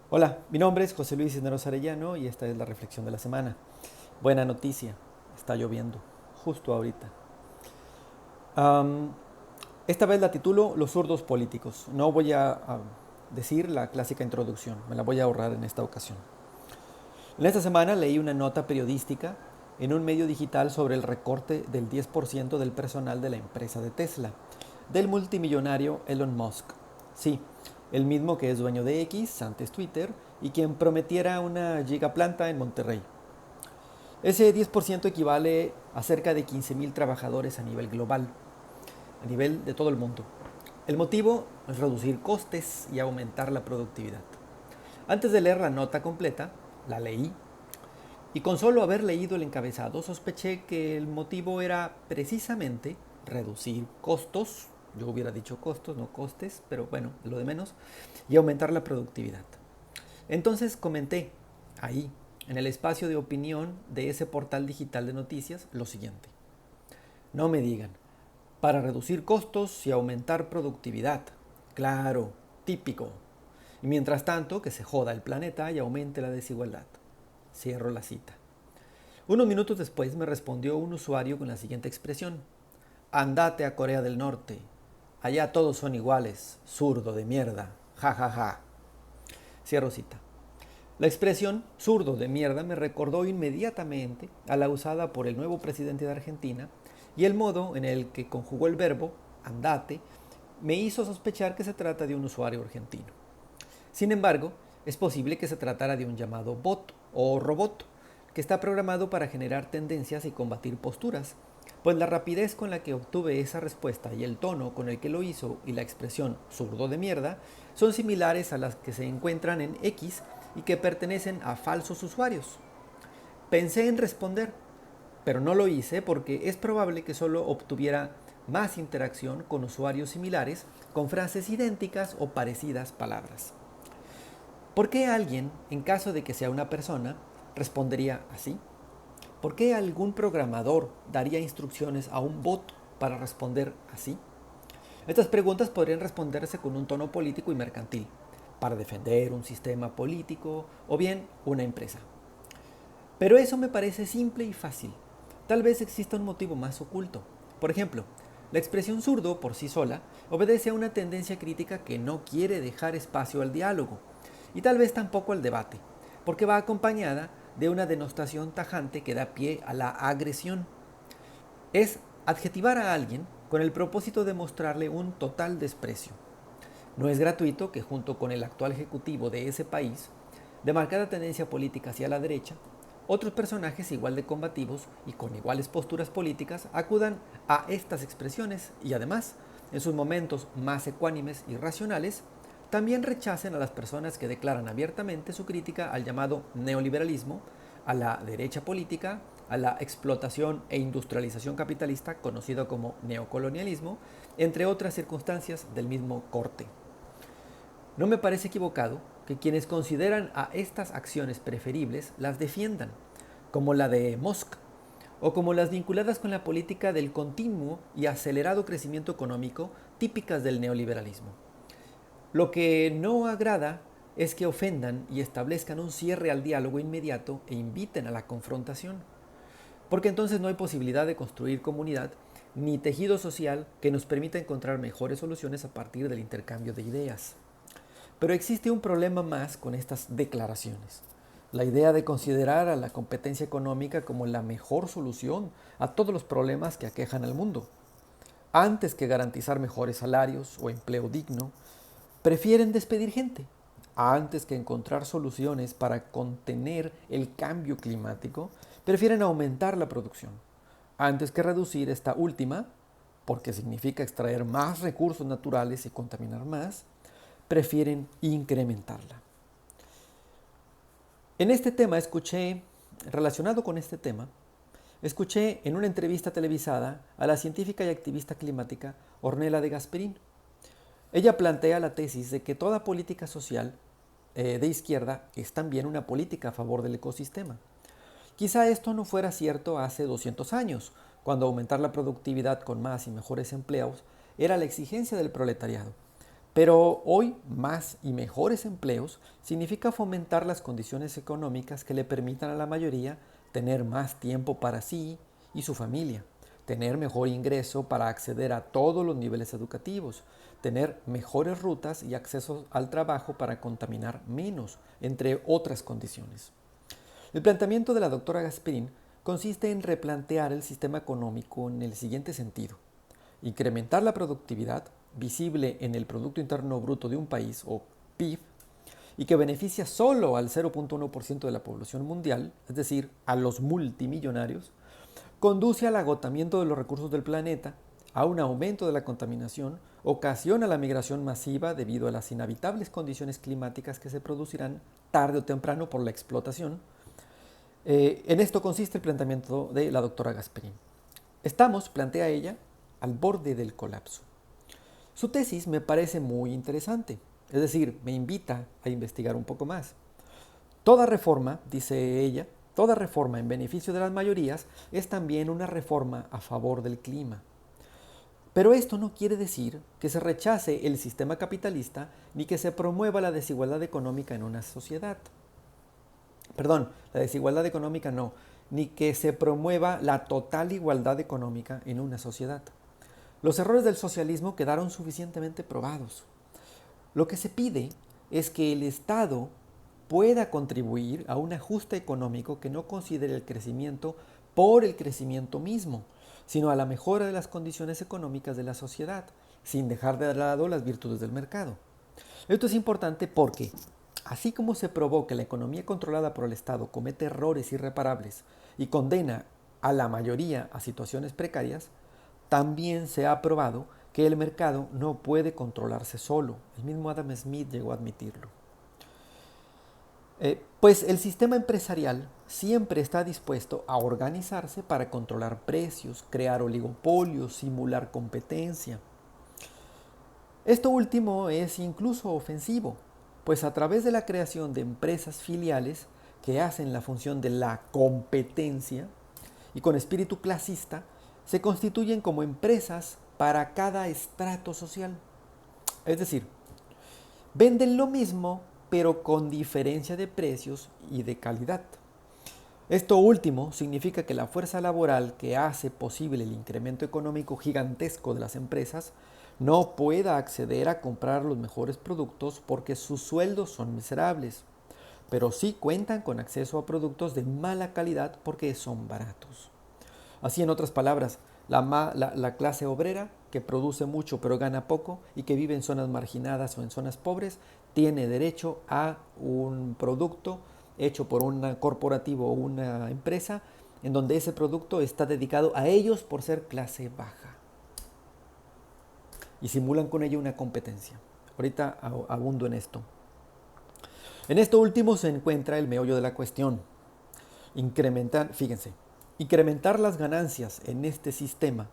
Hola, mi nombre es José Luis Cisneros Arellano y esta es la reflexión de la semana. Buena noticia, está lloviendo, justo ahorita. Am, Esta vez la titulo Los zurdos políticos. No voy a decir la clásica introducción, me la voy a ahorrar en esta ocasión. En esta semana leí una nota periodística en un medio digital sobre el recorte del 10% del personal de la empresa de Tesla, del multimillonario Elon Musk. Sí, el mismo que es dueño de X, antes Twitter, y quien prometiera una gigaplanta en Monterrey. Ese 10% equivale a cerca de 15,000 trabajadores a nivel global, a nivel de todo el mundo. El motivo es reducir costes y aumentar la productividad. Antes de leer la nota completa, la leí y con solo haber leído el encabezado sospeché que el motivo era precisamente reducir costos, yo hubiera dicho costos, no costes, pero bueno, lo de menos, y aumentar la productividad. Entonces comenté ahí, en el espacio de opinión de ese portal digital de noticias, lo siguiente. No me digan, para reducir costos y aumentar productividad. Claro, típico. Y mientras tanto, que se joda el planeta y aumente la desigualdad. Cierro la cita. Unos minutos después me respondió un usuario con la siguiente expresión. Andate a Corea del Norte. Allá todos son iguales. Zurdo de mierda. Ja, ja, ja. Cierro cita. La expresión zurdo de mierda me recordó inmediatamente a la usada por el nuevo presidente de Argentina y el modo en el que conjugó el verbo andate me hizo sospechar que se trata de un usuario argentino. Sin embargo, es posible que se tratara de un llamado bot o robot, que está programado para generar tendencias y combatir posturas, pues la rapidez con la que obtuve esa respuesta y el tono con el que lo hizo y la expresión zurdo de mierda son similares a las que se encuentran en X y que pertenecen a falsos usuarios. Pensé en responder, pero no lo hice porque es probable que solo obtuviera más interacción con usuarios similares con frases idénticas o parecidas palabras. ¿Por qué alguien, en caso de que sea una persona, respondería así? ¿Por qué algún programador daría instrucciones a un bot para responder así? Estas preguntas podrían responderse con un tono político y mercantil, para defender un sistema político o bien una empresa. Pero eso me parece simple y fácil. Tal vez exista un motivo más oculto. Por ejemplo, la expresión zurdo por sí sola obedece a una tendencia crítica que no quiere dejar espacio al diálogo y tal vez tampoco al debate, porque va acompañada de una denostación tajante que da pie a la agresión. Es adjetivar a alguien con el propósito de mostrarle un total desprecio. No es gratuito que junto con el actual ejecutivo de ese país, de marcada tendencia política hacia la derecha, otros personajes igual de combativos y con iguales posturas políticas acudan a estas expresiones y además, en sus momentos más ecuánimes y racionales, también rechacen a las personas que declaran abiertamente su crítica al llamado neoliberalismo, a la derecha política, a la explotación e industrialización capitalista conocido como neocolonialismo, entre otras circunstancias del mismo corte. No me parece equivocado que quienes consideran a estas acciones preferibles las defiendan, como la de Musk, o como las vinculadas con la política del continuo y acelerado crecimiento económico típicas del neoliberalismo. Lo que no agrada es que ofendan y establezcan un cierre al diálogo inmediato e inviten a la confrontación, porque entonces no hay posibilidad de construir comunidad ni tejido social que nos permita encontrar mejores soluciones a partir del intercambio de ideas. Pero existe un problema más con estas declaraciones. La idea de considerar a la competencia económica como la mejor solución a todos los problemas que aquejan al mundo. Antes que garantizar mejores salarios o empleo digno, prefieren despedir gente. Antes que encontrar soluciones para contener el cambio climático, prefieren aumentar la producción. Antes que reducir esta última, porque significa extraer más recursos naturales y contaminar más, prefieren incrementarla. En este tema escuché, relacionado con este tema, escuché en una entrevista televisada a la científica y activista climática Ornella de Gasperín. Ella plantea la tesis de que toda política social de izquierda es también una política a favor del ecosistema. Quizá esto no fuera cierto hace 200 años, cuando aumentar la productividad con más y mejores empleos era la exigencia del proletariado. Pero hoy más y mejores empleos significa fomentar las condiciones económicas que le permitan a la mayoría tener más tiempo para sí y su familia, tener mejor ingreso para acceder a todos los niveles educativos, tener mejores rutas y acceso al trabajo para contaminar menos, entre otras condiciones. El planteamiento de la doctora Gasperín consiste en replantear el sistema económico en el siguiente sentido: incrementar la productividad visible en el Producto Interno Bruto de un país, o PIB, y que beneficia solo al 0.1% de la población mundial, es decir, a los multimillonarios, conduce al agotamiento de los recursos del planeta, a un aumento de la contaminación, ocasiona la migración masiva debido a las inhabitables condiciones climáticas que se producirán tarde o temprano por la explotación. En esto consiste el planteamiento de la doctora Gasperín. Estamos, plantea ella, al borde del colapso. Su tesis me parece muy interesante, es decir, me invita a investigar un poco más. Toda reforma, dice ella, toda reforma en beneficio de las mayorías es también una reforma a favor del clima. Pero esto no quiere decir que se rechace el sistema capitalista ni que se promueva la desigualdad económica en una sociedad. Perdón, la desigualdad económica no, ni que se promueva la total igualdad económica en una sociedad. Los errores del socialismo quedaron suficientemente probados. Lo que se pide es que el Estado pueda contribuir a un ajuste económico que no considere el crecimiento por el crecimiento mismo, sino a la mejora de las condiciones económicas de la sociedad, sin dejar de lado las virtudes del mercado. Esto es importante porque, así como se probó que la economía controlada por el Estado comete errores irreparables y condena a la mayoría a situaciones precarias, también se ha probado que el mercado no puede controlarse solo. El mismo Adam Smith llegó a admitirlo. Pues el sistema empresarial siempre está dispuesto a organizarse para controlar precios, crear oligopolios, simular competencia. Esto último es incluso ofensivo, pues a través de la creación de empresas filiales que hacen la función de la competencia y con espíritu clasista, se constituyen como empresas para cada estrato social. Es decir, venden lo mismo, pero con diferencia de precios y de calidad. Esto último significa que la fuerza laboral que hace posible el incremento económico gigantesco de las empresas no pueda acceder a comprar los mejores productos porque sus sueldos son miserables, pero sí cuentan con acceso a productos de mala calidad porque son baratos. Así, en otras palabras, la clase obrera, que produce mucho pero gana poco y que vive en zonas marginadas o en zonas pobres, tiene derecho a un producto hecho por un corporativo o una empresa en donde ese producto está dedicado a ellos por ser clase baja. Y simulan con ello una competencia. Ahorita abundo en esto. En esto último se encuentra el meollo de la cuestión. Incrementar las ganancias en este sistema,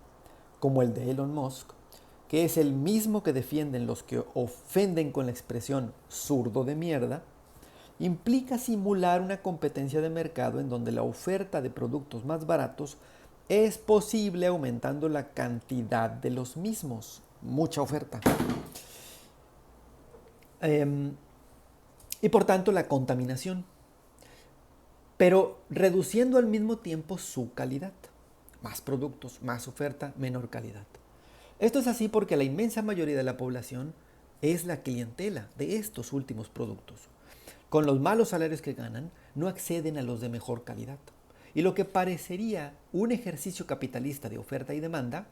como el de Elon Musk, que es el mismo que defienden los que ofenden con la expresión zurdo de mierda, implica simular una competencia de mercado en donde la oferta de productos más baratos es posible aumentando la cantidad de los mismos. Mucha oferta. Y por tanto la contaminación, pero reduciendo al mismo tiempo su calidad. Más productos, más oferta, menor calidad. Esto es así porque la inmensa mayoría de la población es la clientela de estos últimos productos. Con los malos salarios que ganan, no acceden a los de mejor calidad. Y lo que parecería un ejercicio capitalista de oferta y demanda,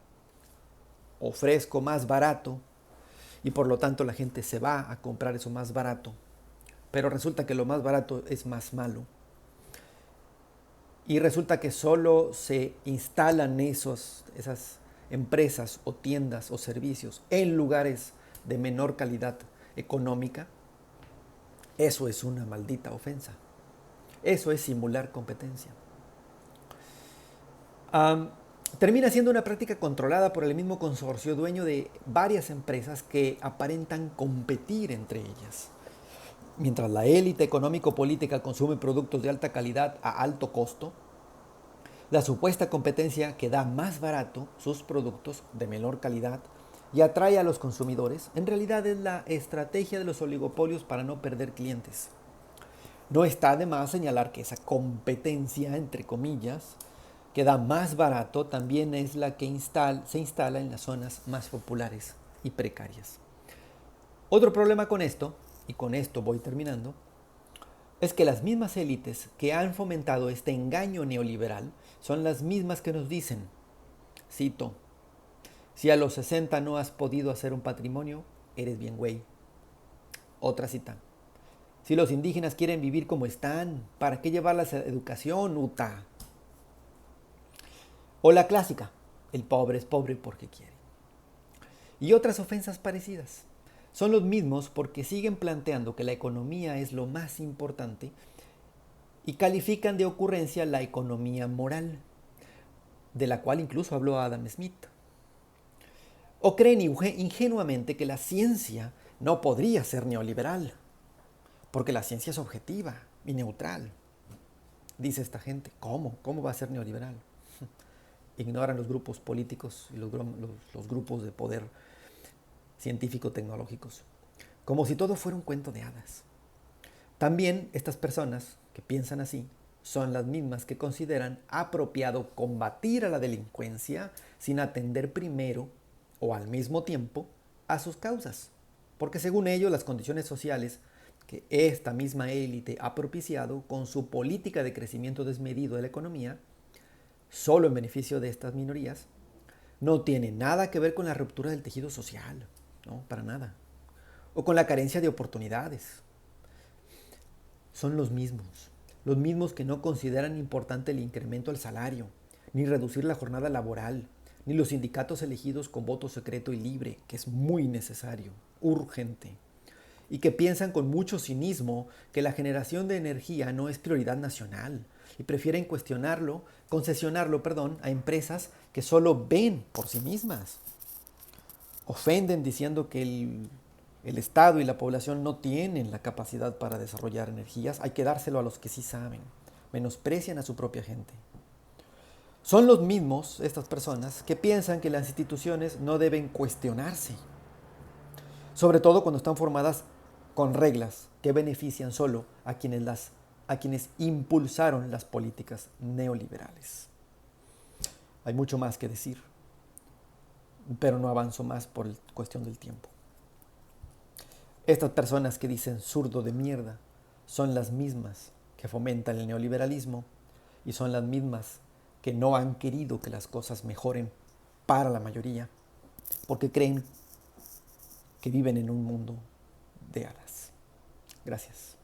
ofrezco más barato y por lo tanto la gente se va a comprar eso más barato, pero resulta que lo más barato es más malo. Y resulta que solo se instalan esas empresas o tiendas o servicios en lugares de menor calidad económica. Eso es una maldita ofensa. Eso es simular competencia. Termina siendo una práctica controlada por el mismo consorcio dueño de varias empresas que aparentan competir entre ellas. Mientras la élite económico-política consume productos de alta calidad a alto costo, la supuesta competencia que da más barato sus productos de menor calidad y atrae a los consumidores, en realidad es la estrategia de los oligopolios para no perder clientes. No está de más señalar que esa competencia, entre comillas, que da más barato, también es la que se instala en las zonas más populares y precarias. Otro problema con esto, y con esto voy terminando, es que las mismas élites que han fomentado este engaño neoliberal son las mismas que nos dicen, cito, si a los 60 no has podido hacer un patrimonio, eres bien güey. Otra cita, si los indígenas quieren vivir como están, ¿para qué llevarlas a educación, uta? O la clásica, el pobre es pobre porque quiere. Y otras ofensas parecidas. Son los mismos porque siguen planteando que la economía es lo más importante y califican de ocurrencia la economía moral, de la cual incluso habló Adam Smith. O creen ingenuamente que la ciencia no podría ser neoliberal, porque la ciencia es objetiva y neutral. Dice esta gente, ¿cómo? ¿Cómo va a ser neoliberal? Ignoran los grupos políticos y los grupos de poder científico-tecnológicos, como si todo fuera un cuento de hadas. También estas personas que piensan así son las mismas que consideran apropiado combatir a la delincuencia sin atender primero o al mismo tiempo a sus causas, porque según ellos las condiciones sociales que esta misma élite ha propiciado con su política de crecimiento desmedido de la economía, solo en beneficio de estas minorías, no tiene nada que ver con la ruptura del tejido social, no, para nada, o con la carencia de oportunidades. Son los mismos que no consideran importante el incremento al salario, ni reducir la jornada laboral, ni los sindicatos elegidos con voto secreto y libre, que es muy necesario, urgente, y que piensan con mucho cinismo que la generación de energía no es prioridad nacional y prefieren concesionarlo, a empresas que solo ven por sí mismas. Ofenden diciendo que el Estado y la población no tienen la capacidad para desarrollar energías, hay que dárselo a los que sí saben. Menosprecian a su propia gente. Son los mismos, estas personas, que piensan que las instituciones no deben cuestionarse, sobre todo cuando están formadas con reglas que benefician solo a quienes impulsaron las políticas neoliberales. Hay mucho más que decir, pero no avanzo más por cuestión del tiempo. Estas personas que dicen zurdo de mierda son las mismas que fomentan el neoliberalismo y son las mismas que no han querido que las cosas mejoren para la mayoría, porque creen que viven en un mundo de hadas. Gracias.